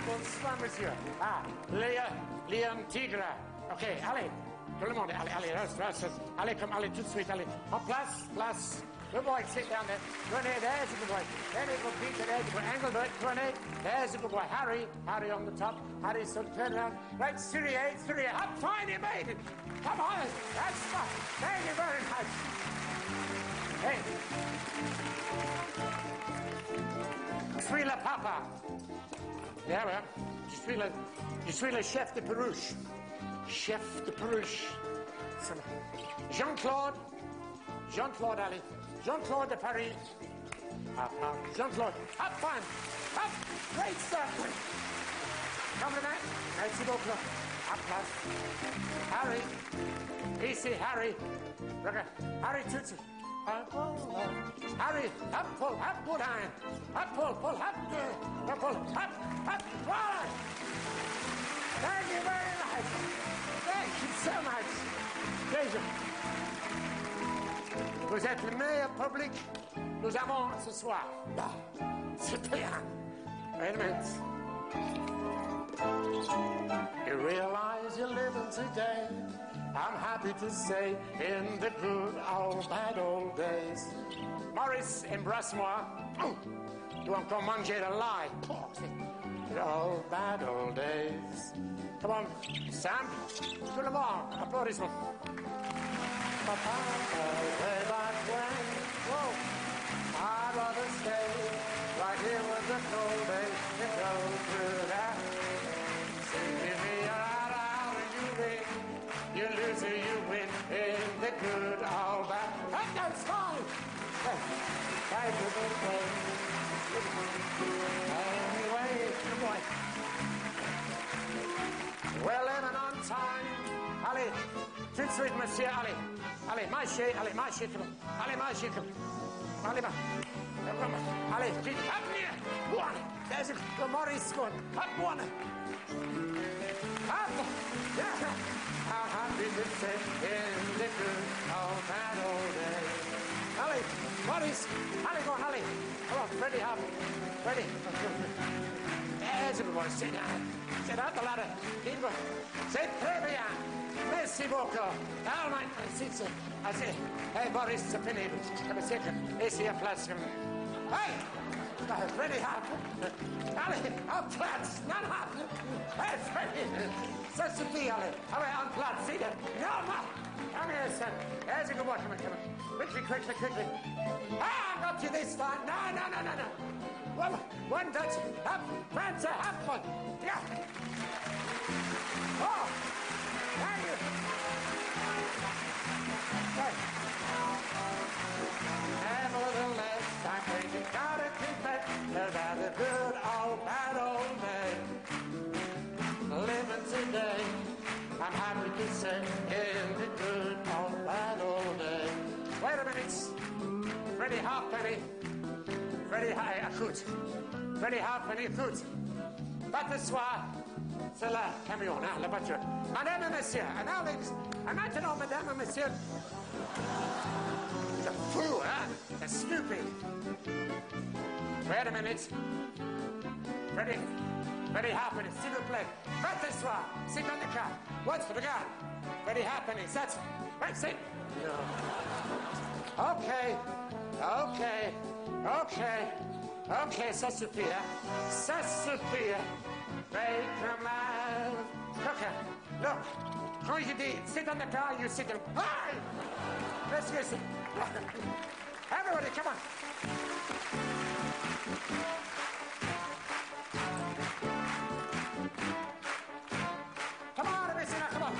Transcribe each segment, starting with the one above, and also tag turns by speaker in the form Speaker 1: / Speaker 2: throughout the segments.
Speaker 1: apples, monsieur. Ah, Liam Tigre. OK, allez. Tout le monde, allez, reste. Allez, comme, allez, tout de suite, allez. En place. Good boy, sit down there. Grenade, there's a good boy. Then it will Peter, there's a good Engelbert, grenade. There's a good boy. Harry on the top. Harry's son, turn around. Right, Syria. Up, fine, you made it. Come on, that's fine. Thank you very much. Hey. Je suis le papa. Yeah, well, je suis le chef de Peruche. Chef de Peruche. Jean-Claude, allez. Jean-Claude de Paris. Up. Jean-Claude. Up, fine. Up. Great start. Compliment. Merci beaucoup. Up, plus. Harry. Easy, Harry. Harry Tutsi. Harry. Up, pull. Up, good iron. Up, pull. Up, pull. Up. Right. Thank you very much. Thank you so much. Pleasure. Vous êtes le meilleur public nous avons ce soir. C'est bien. Wait a minute. You realize you're living today, I'm happy to say, in the good old bad old days. Maurice, embrasse-moi. Tu vas encore manger de l'ail. The old bad old days. Come on, Sam. Tout le monde, applaudissements. Way back when, whoa, I'd rather stay right here with the cold days and go through that. Sing me out and you win, you lose or you win in the good old bad. Hey, that's fine. Thank you, good boy. Anyway, good boy. We're living on time. Allez, tout de suite, monsieur, allez. Allez, marchez, allez, marchez. Allez, vite, up here. One. There's a Maurice one. Up one. Up. Yeah. How happy to say in the good old bad old days. Allez, Maurice. Allez, go on, allez. Come on, Freddie, up. Freddie. There's a good one. Sit down. Sit out the ladder. Keep going. C'est très bien. Merci beaucoup. All right, sit. Hey, Boris, c'est fini. Come sit. Ici, à place. Hey! Freddie, hop. Allez, en place. Non. Hey, Freddie. Ça suffit, allez. Allez, en place. Sit down. No. Come here, son. There's a good one. Come on. Quickly. Ah, I got you this time. No. One touch. Up. Francis, up one. Yeah. Oh. Thank you. Nevertheless, I think you gotta confess about the good old bad old day. Living today, I'm happy to say, in the good old bad old day. Wait a minute. Freddie Halfpenny. Freddie Halfpenny, écoute. Pas de soir. C'est le camion, hein, la voiture. Madame et monsieur, and maintenant, madame et monsieur, the fool, huh? The stupid. Wait a minute. Freddie Halfpenny, s'il vous plaît. Pas de soir. Sit on the car. What's for the guy? Freddie Halfpenny, that's right, sit. No. Okay, ça suffit, hein? Ça suffit. Make them laugh. Look. Quand je dis sit on the car, you sit on. Hey! Let's listen. Everybody, come on. Come on, listen, come on.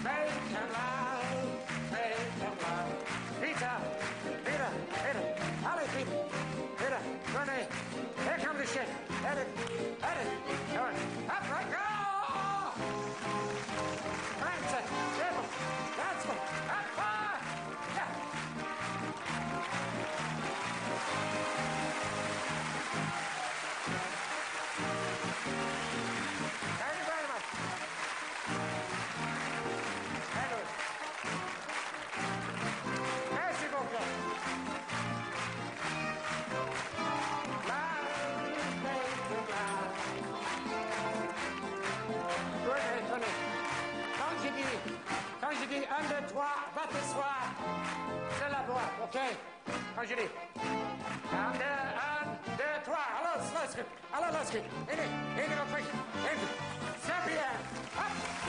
Speaker 1: Make them laugh. Peter. Allez, Peter. René, here comes the shit. Edit. Come on. Up, right, go! Francis, careful. That's one. Up, fire! Yeah. toi, va t'asseoir. C'est la boîte, OK? Quand je dis. Un, deux, trois. Alors, let's go. Alors, let's go. In, go quick. In. C'est bien. Hop.